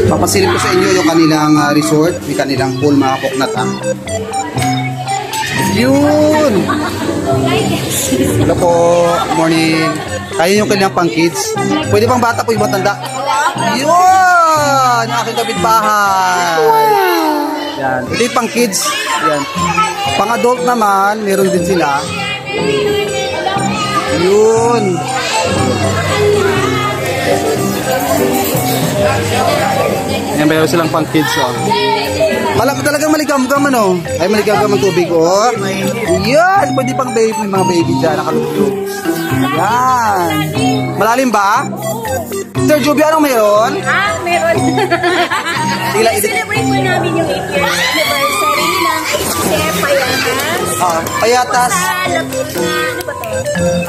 Papasilip ko sa inyo yung kanilang resort, yung kanilang pool mga koknat ha. Yun! Hello po, morning. Kaya yung kanilang pang kids. Pwede pang bata po yung matanda. Yun! Yung aking kapitbahay. Yan. Ito yung pang kids. Yan. Pang adult naman, meron din sila. Yun. Yan, meron silang pang kids oh. Alam ko talagang maligamgam ano. Ay maligamgam ang tubig oh. Yan, pwede pang baby, mga baby dyan, nakalugtog. Yan. Malalim ba? Sir Joby, anong meron? Meron. I-celebrate po namin yung 8 years anniversary ng Chef Payatas. Payatas. Sa Lapid na, ano ba to?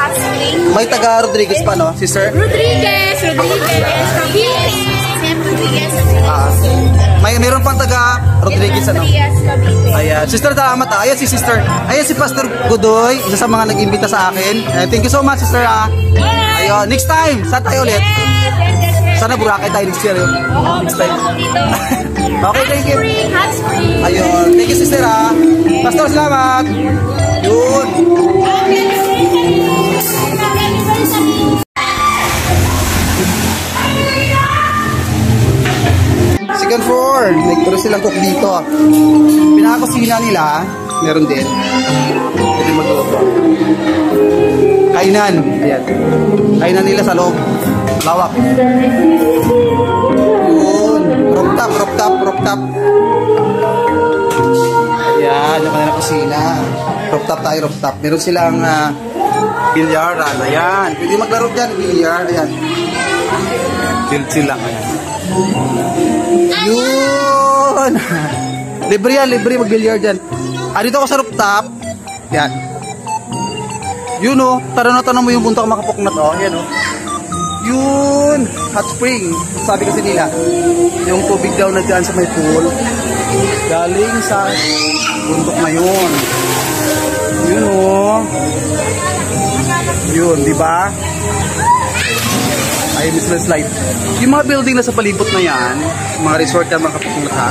Hot Spring. May taga Rodriguez pa no, sister? Rodriguez. Cavite. Chef Rodriguez. Meron pang taga Rodriguez ano? Cavite. Ayan, sister salamat ah. Ayan si sister. Ayan si Pastor Godoy, isa sa mga nag-imbita sa akin. Thank you so much sister ah. Ayun, next time, saan tayo ulit? Sana Boracay tayo next year. Next time. Okay, thank you. Hot Spring. Ayun, thank you sister ah. Pastor, salamat. Yun. Second floor, nagturo silang cook dito. Pinakakusina nila, meron din. Pwede magluto. Kainan, ayan. Kainan nila sa loob. Lawak. Yun, rooftop. Ayan, yung kanilang kusina. Rooftop. Meron silang bilyaran, ayan. Pwede maglaro dyan, bilyar, ayan. Chill lang, ayan. Yun! libre mag-billiard dyan. Dito ako sa rooftop. Yan. Yun o. Tanong mo yung bunta ko makapuknat o. Yan o. Yun! Hot spring. Sabi kasi nila, yung tubig daw na dyan sa may pool, galing sa bundok na yun. Yun o. Yun, di ba? Ay, Miss Life. Yung mga building na sa palibot na yan, mga resort na mga kapuknat ha.